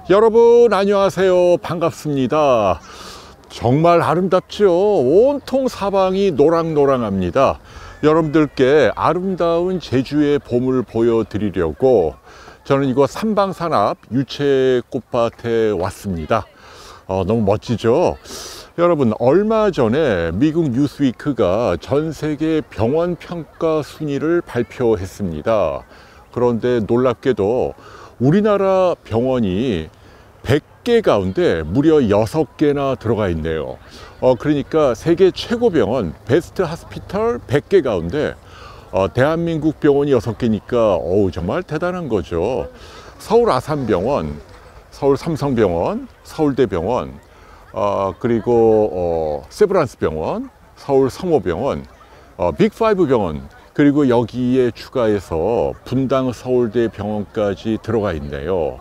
여러분 안녕하세요. 반갑습니다. 정말 아름답죠. 온통 사방이 노랑노랑합니다. 여러분들께 아름다운 제주의 봄을 보여드리려고 저는 이곳 삼방산앞 유채꽃밭에 왔습니다. 너무 멋지죠. 여러분, 얼마 전에 미국 뉴스위크가 전 세계 병원 평가 순위를 발표했습니다. 그런데 놀랍게도 우리나라 병원이 100개 가운데 무려 6개나 들어가 있네요. 그러니까 세계 최고 병원 베스트 하스피털 100개 가운데 대한민국 병원이 6개니까 정말 대단한 거죠. 서울 아산병원, 서울 삼성병원, 서울대병원, 그리고 세브란스 병원, 서울 성모병원, 빅5 병원, 그리고 여기에 추가해서 분당 서울대 병원까지 들어가 있네요.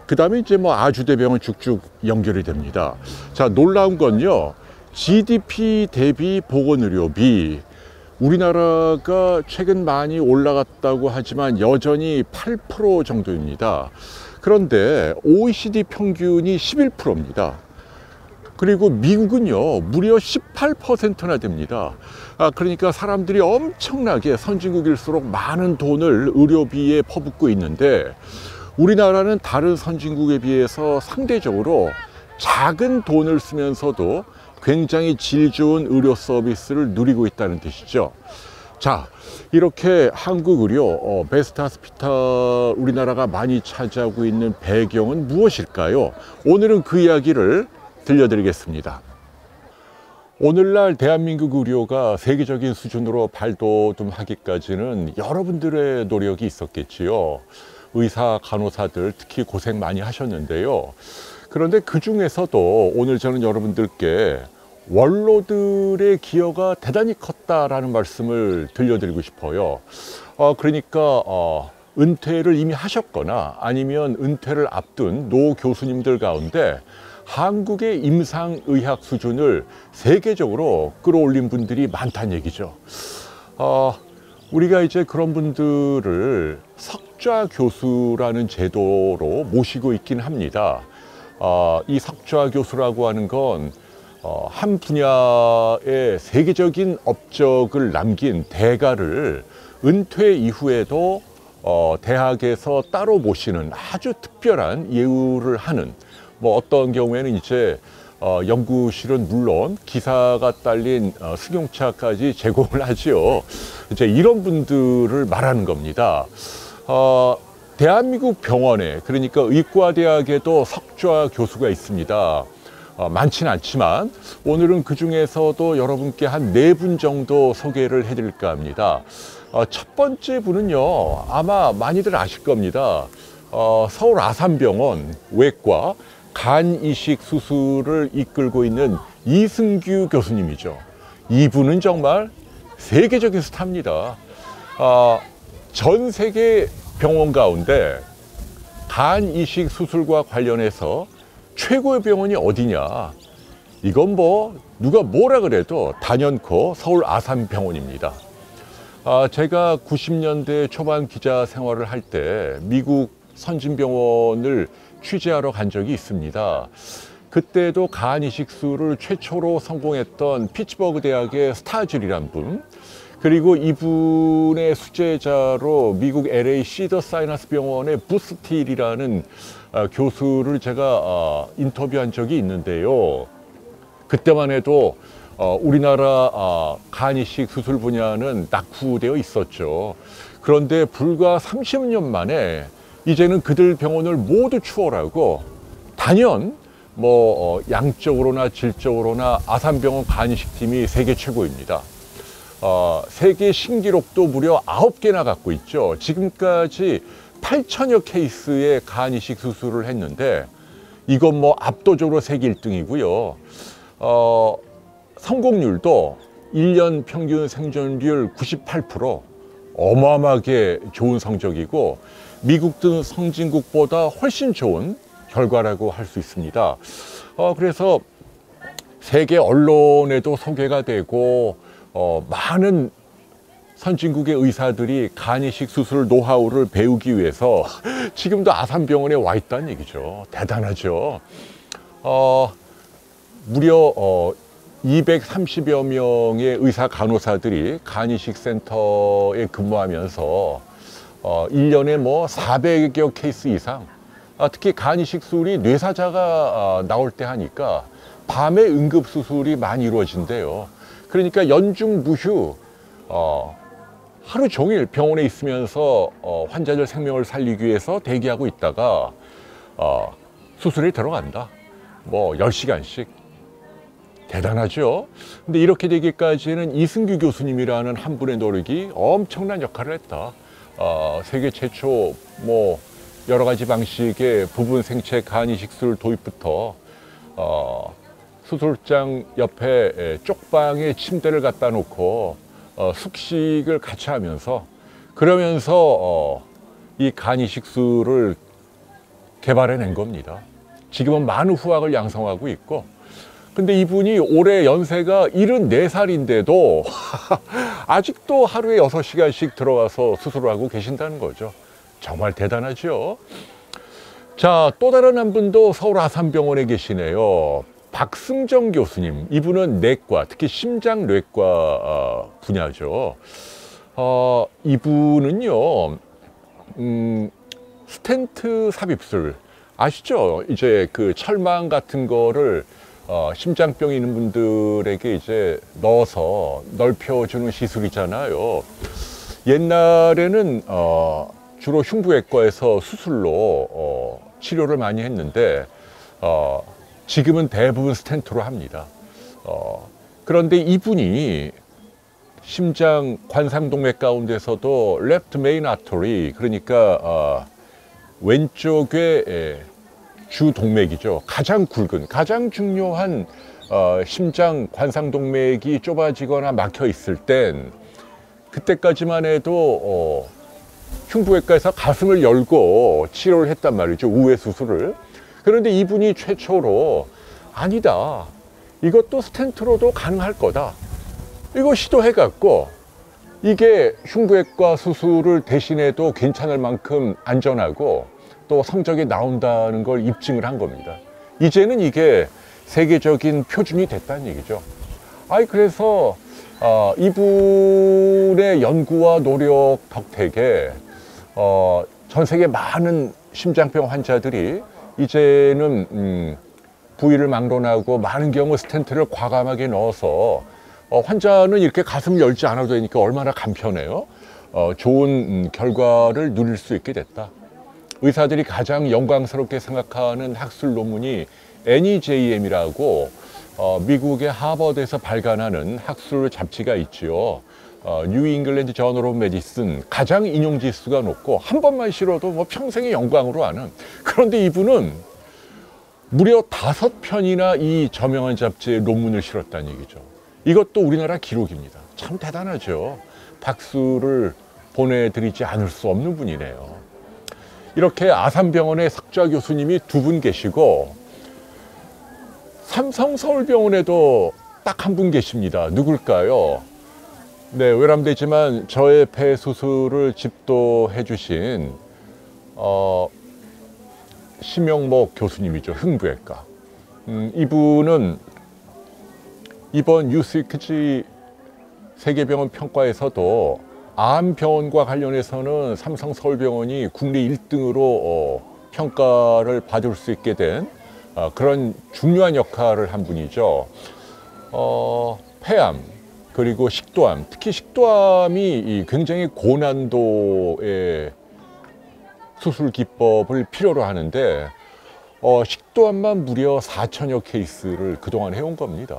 그 다음에 이제 아주대병원 쭉쭉 연결이 됩니다. 자, 놀라운 건요, GDP 대비 보건의료비, 우리나라가 최근 많이 올라갔다고 하지만 여전히 8% 정도입니다. 그런데 OECD 평균이 11%입니다. 그리고 미국은요 무려 18%나 됩니다. 그러니까 사람들이 엄청나게 선진국일수록 많은 돈을 의료비에 퍼붓고 있는데, 우리나라는 다른 선진국에 비해서 상대적으로 작은 돈을 쓰면서도 굉장히 질 좋은 의료 서비스를 누리고 있다는 뜻이죠. 자, 이렇게 한국 의료 베스트 하스피탈 우리나라가 많이 차지하고 있는 배경은 무엇일까요? 오늘은 그 이야기를 들려드리겠습니다. 오늘날 대한민국 의료가 세계적인 수준으로 발돋움하기까지는 여러분들의 노력이 있었겠지요. 의사, 간호사들 특히 고생 많이 하셨는데요. 그런데 그 중에서도 오늘 저는 여러분들께 원로들의 기여가 대단히 컸다라는 말씀을 들려드리고 싶어요. 그러니까 은퇴를 이미 하셨거나 아니면 은퇴를 앞둔 노 교수님들 가운데 한국의 임상의학 수준을 세계적으로 끌어올린 분들이 많다는 얘기죠. 우리가 이제 그런 분들을 석좌 교수라는 제도로 모시고 있긴 합니다. 이 석좌 교수라고 하는 건 한 분야의 세계적인 업적을 남긴 대가를 은퇴 이후에도 대학에서 따로 모시는 아주 특별한 예우를 하는, 어떤 경우에는 이제 연구실은 물론 기사가 딸린 승용차까지 제공을 하지요. 이제 이런 분들을 말하는 겁니다. 대한민국 병원에, 그러니까 의과대학에도 석좌 교수가 있습니다. 많지는 않지만 오늘은 그 중에서도 여러분께 한 4분 정도 소개를 해드릴까 합니다. 첫 번째 분은요, 아마 많이들 아실 겁니다. 서울 아산병원 외과 간 이식 수술을 이끌고 있는 이승규 교수님이죠. 이분은 정말 세계적인 스타입니다. 전 세계 병원 가운데 간 이식 수술과 관련해서 최고의 병원이 어디냐? 이건 누가 뭐라 그래도 단연코 서울 아산병원입니다. 제가 90년대 초반 기자 생활을 할 때 미국 선진병원을 취재하러 간 적이 있습니다. 그때도 간 이식술을 최초로 성공했던 피츠버그 대학의 스타즐이란 분, 그리고 이분의 수제자로 미국 LA 시더 사이너스 병원의 부스틸이라는 교수를 제가 인터뷰한 적이 있는데요. 그때만 해도 우리나라 간 이식 수술 분야는 낙후되어 있었죠. 그런데 불과 30년 만에 이제는 그들 병원을 모두 추월하고 단연 양적으로나 질적으로나 아산병원 간이식팀이 세계 최고입니다. 세계 신기록도 무려 9개나 갖고 있죠. 지금까지 8천여 케이스의 간이식 수술을 했는데 이건 압도적으로 세계 1등이고요. 성공률도 1년 평균 생존율 98%, 어마어마하게 좋은 성적이고 미국 등 선진국보다 훨씬 좋은 결과라고 할 수 있습니다. 그래서 세계 언론에도 소개가 되고 많은 선진국의 의사들이 간이식 수술 노하우를 배우기 위해서 지금도 아산병원에 와 있다는 얘기죠. 대단하죠. 무려 230여 명의 의사 간호사들이 간이식 센터에 근무하면서 1년에 뭐 400여 케이스 이상, 특히 간이식 수술이 뇌사자가 나올 때 하니까 밤에 응급 수술이 많이 이루어진대요. 그러니까 연중무휴 하루 종일 병원에 있으면서 환자들 생명을 살리기 위해서 대기하고 있다가 수술에 들어간다. 뭐 10시간씩. 대단하죠. 근데 이렇게 되기까지는 이승규 교수님이라는 한 분의 노력이 엄청난 역할을 했다. 세계 최초 뭐 여러 가지 방식의 부분 생체 간이식 수술 도입부터 수술장 옆에 쪽방에 침대를 갖다 놓고 숙식을 같이 하면서 그러면서 이 간이식술을 개발해낸 겁니다. 지금은 많은 후학을 양성하고 있고, 근데 이분이 올해 연세가 74살인데도 아직도 하루에 6시간씩 들어가서 수술을 하고 계신다는 거죠. 정말 대단하죠. 자, 또 다른 한 분도 서울 아산병원에 계시네요. 박승정 교수님. 이분은 내과, 특히 심장뇌과 분야죠. 이분은요, 스텐트 삽입술 아시죠? 이제 그 철망 같은 거를 심장병이 있는 분들에게 이제 넣어서 넓혀주는 시술이잖아요. 옛날에는 주로 흉부외과에서 수술로 치료를 많이 했는데 지금은 대부분 스텐트로 합니다. 그런데 이분이 심장 관상동맥 가운데서도 left main artery, 그러니까 왼쪽의 주 동맥이죠. 가장 굵은, 가장 중요한 심장 관상동맥이 좁아지거나 막혀 있을 땐 그때까지만 해도 흉부외과에서 가슴을 열고 치료를 했단 말이죠. 우회 수술을. 그런데 이분이 최초로 아니다, 이것도 스텐트로도 가능할 거다, 이거 시도해갖고 이게 흉부외과 수술을 대신해도 괜찮을 만큼 안전하고 또 성적이 나온다는 걸 입증을 한 겁니다. 이제는 이게 세계적인 표준이 됐다는 얘기죠. 그래서 이분의 연구와 노력 덕택에 전 세계 많은 심장병 환자들이 이제는 부위를 막론하고 많은 경우 스텐트를 과감하게 넣어서 환자는 이렇게 가슴을 열지 않아도 되니까 얼마나 간편해요. 좋은 결과를 누릴 수 있게 됐다. 의사들이 가장 영광스럽게 생각하는 학술 논문이 NEJM이라고 미국의 하버드에서 발간하는 학술 잡지가 있지요. 뉴 잉글랜드 저널 오브 메디슨, 가장 인용 지수가 높고 한 번만 실어도 뭐 평생의 영광으로 하는. 그런데 이분은 무려 5편이나 이 저명한 잡지에 논문을 실었다는 얘기죠. 이것도 우리나라 기록입니다. 참 대단하죠. 박수를 보내드리지 않을 수 없는 분이네요. 이렇게 아산병원에 석좌 교수님이 2분 계시고 삼성서울병원에도 딱 한 분 계십니다. 누굴까요? 네, 외람되지만 저의 폐 수술을 집도해 주신 심영목 교수님이죠. 흉부외과. 이분은 이번 뉴스위크지 세계병원 평가에서도 암병원과 관련해서는 삼성서울병원이 국내 1등으로 평가를 받을 수 있게 된 그런 중요한 역할을 한 분이죠. 폐암, 그리고 식도암, 특히 식도암이 굉장히 고난도의 수술 기법을 필요로 하는데 식도암만 무려 4천여 케이스를 그동안 해온 겁니다.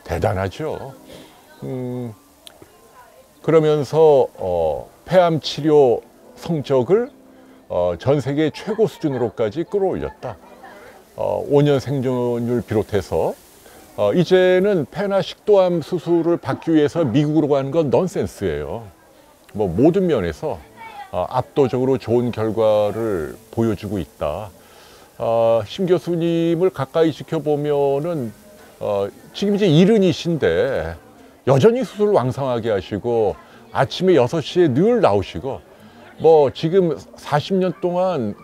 대단하죠. 그러면서 폐암 치료 성적을 전 세계 최고 수준으로까지 끌어올렸다. 5년 생존율 비롯해서 이제는 폐나 식도암 수술을 받기 위해서 미국으로 가는 건 넌센스예요. 뭐 모든 면에서 압도적으로 좋은 결과를 보여주고 있다. 심 교수님을 가까이 지켜보면은 지금 이제 70이신데 여전히 수술을 왕성하게 하시고 아침에 6시에 늘 나오시고 뭐 지금 40년 동안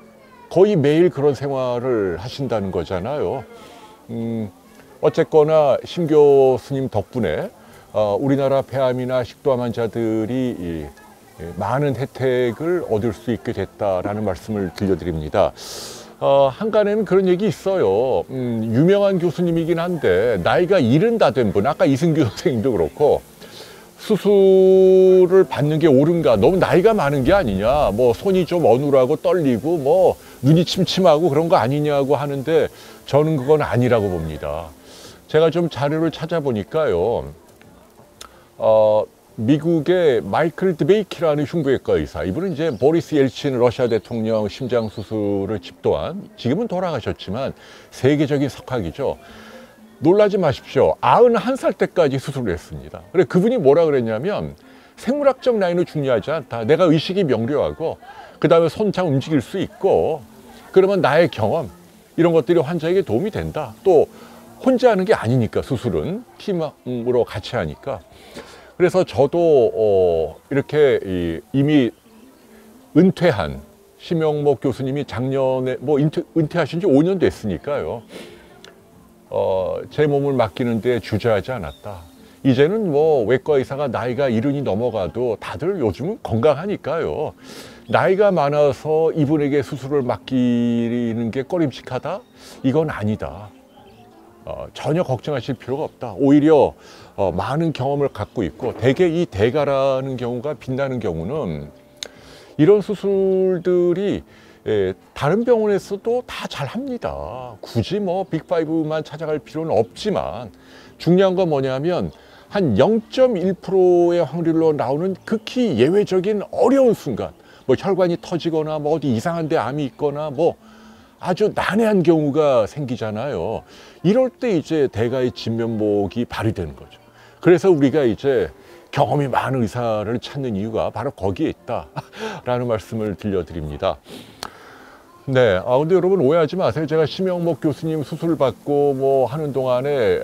거의 매일 그런 생활을 하신다는 거잖아요. 어쨌거나 심 교수님 덕분에 우리나라 폐암이나 식도암 환자들이 많은 혜택을 얻을 수 있게 됐다라는 말씀을 들려드립니다. 한간에는 그런 얘기 있어요. 유명한 교수님이긴 한데 나이가 70 다 된 분, 아까 이승규 선생님도 그렇고 수술을 받는 게 옳은가, 너무 나이가 많은 게 아니냐, 뭐 손이 좀 어눌하고 떨리고 뭐 눈이 침침하고 그런 거 아니냐고 하는데 저는 그건 아니라고 봅니다. 제가 좀 자료를 찾아보니까요, 미국의 마이클 드베이키라는 흉부외과 의사, 이분은 이제 보리스 옐친 러시아 대통령 심장 수술을 집도한, 지금은 돌아가셨지만 세계적인 석학이죠. 놀라지 마십시오. 91살 때까지 수술을 했습니다. 그래, 그분이 뭐라 그랬냐면, 생물학적 나이는 중요하지 않다. 내가 의식이 명료하고 그 다음에 손 잘 움직일 수 있고 그러면 나의 경험 이런 것들이 환자에게 도움이 된다. 또 혼자 하는 게 아니니까, 수술은 팀으로 같이 하니까. 그래서 저도 이렇게 이미 은퇴한 심영목 교수님이 작년에 뭐 은퇴하신 지 5년 됐으니까요. 제 몸을 맡기는데 주저하지 않았다. 이제는 뭐 외과 의사가 나이가 70이 넘어가도 다들 요즘은 건강하니까요. 나이가 많아서 이분에게 수술을 맡기는 게 꺼림칙하다? 이건 아니다. 전혀 걱정하실 필요가 없다. 오히려 많은 경험을 갖고 있고, 대개 이 대가라는 경우가 빛나는 경우는 이런 수술들이 다른 병원에서도 다 잘합니다. 굳이 뭐 빅5만 찾아갈 필요는 없지만, 중요한 건 뭐냐면 한 0.1%의 확률로 나오는 극히 예외적인 어려운 순간, 뭐 혈관이 터지거나 뭐 어디 이상한 데 암이 있거나 뭐 아주 난해한 경우가 생기잖아요. 이럴 때 이제 대가의 진면목이 발휘되는 거죠. 그래서 우리가 이제 경험이 많은 의사를 찾는 이유가 바로 거기에 있다라는 말씀을 들려드립니다. 네, 근데 여러분 오해하지 마세요. 제가 심영목 교수님 수술 받고 뭐 하는 동안에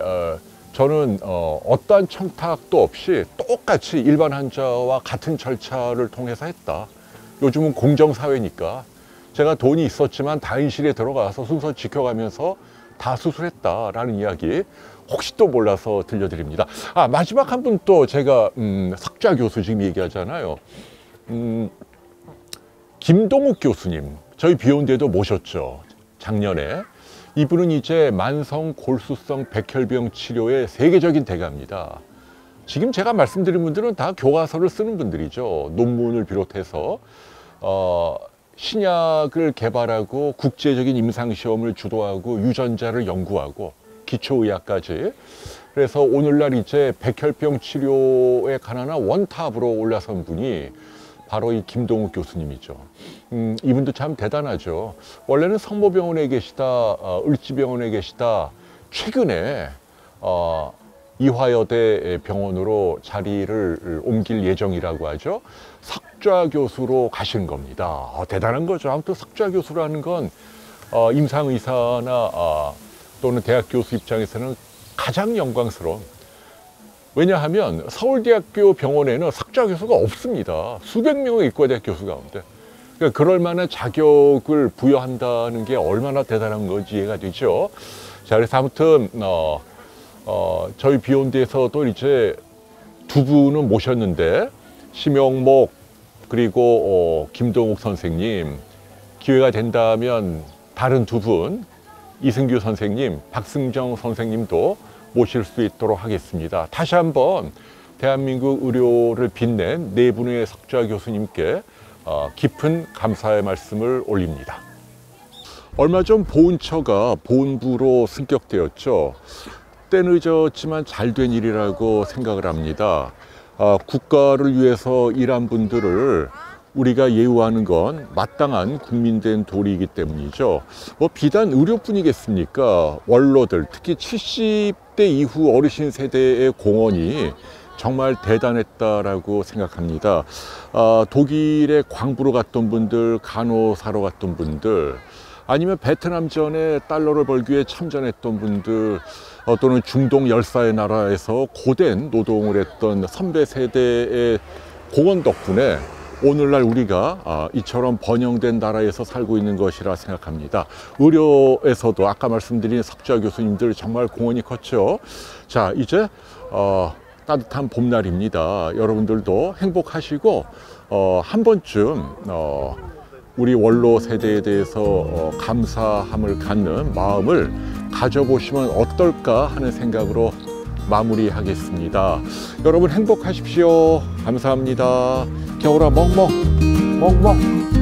저는 어떠한 청탁도 없이 똑같이 일반 환자와 같은 절차를 통해서 했다. 요즘은 공정사회니까 제가 돈이 있었지만 다인실에 들어가서 순서 지켜가면서 다 수술했다라는 이야기 혹시 또 몰라서 들려드립니다. 마지막 한 분 또 제가 석좌 교수 지금 얘기하잖아요. 김동욱 교수님, 저희 비욘드에도 모셨죠, 작년에. 이분은 이제 만성 골수성 백혈병 치료의 세계적인 대가입니다. 지금 제가 말씀드린 분들은 다 교과서를 쓰는 분들이죠. 논문을 비롯해서 신약을 개발하고 국제적인 임상시험을 주도하고 유전자를 연구하고 기초의학까지. 그래서 오늘날 이제 백혈병 치료에 관한 원탑으로 올라선 분이 바로 이 김동욱 교수님이죠. 이분도 참 대단하죠. 원래는 성모병원에 계시다, 을지병원에 계시다, 최근에 이화여대 병원으로 자리를 옮길 예정이라고 하죠. 석좌 교수로 가시는 겁니다. 대단한 거죠. 아무튼 석좌 교수라는 건 임상의사나 또는 대학 교수 입장에서는 가장 영광스러운, 왜냐하면 서울대학교 병원에는 석좌 교수가 없습니다. 수백 명의 의과대학 교수 가운데. 그러니까 그럴 만한 자격을 부여한다는 게 얼마나 대단한 건지 이해가 되죠. 자, 그래서 아무튼 저희 비욘드에서도 이제 두 분은 모셨는데, 심영목 그리고 김동욱 선생님, 기회가 된다면 다른 두 분, 이승규 선생님, 박승정 선생님도 모실 수 있도록 하겠습니다. 다시 한번 대한민국 의료를 빛낸 네 분의 석좌 교수님께 깊은 감사의 말씀을 올립니다. 얼마 전 보훈처가 보훈부로 승격되었죠. 때늦었지만 잘된 일이라고 생각을 합니다. 국가를 위해서 일한 분들을 우리가 예우하는 건 마땅한 국민된 도리이기 때문이죠. 비단 의료뿐이겠습니까? 원로들, 특히 70대 이후 어르신 세대의 공헌이 정말 대단했다라고 생각합니다. 독일에 광부로 갔던 분들, 간호사로 갔던 분들, 아니면 베트남전에 달러를 벌기 위해 참전했던 분들, 또는 중동 열사의 나라에서 고된 노동을 했던 선배 세대의 공원 덕분에 오늘날 우리가 이처럼 번영된 나라에서 살고 있는 것이라 생각합니다. 의료에서도 아까 말씀드린 석좌 교수님들 정말 공헌이 컸죠. 자, 이제 따뜻한 봄날입니다. 여러분들도 행복하시고 한 번쯤 우리 원로 세대에 대해서 감사함을 갖는 마음을 가져보시면 어떨까 하는 생각으로 마무리하겠습니다. 여러분 행복하십시오. 감사합니다. 겨울아 멍멍 멍멍.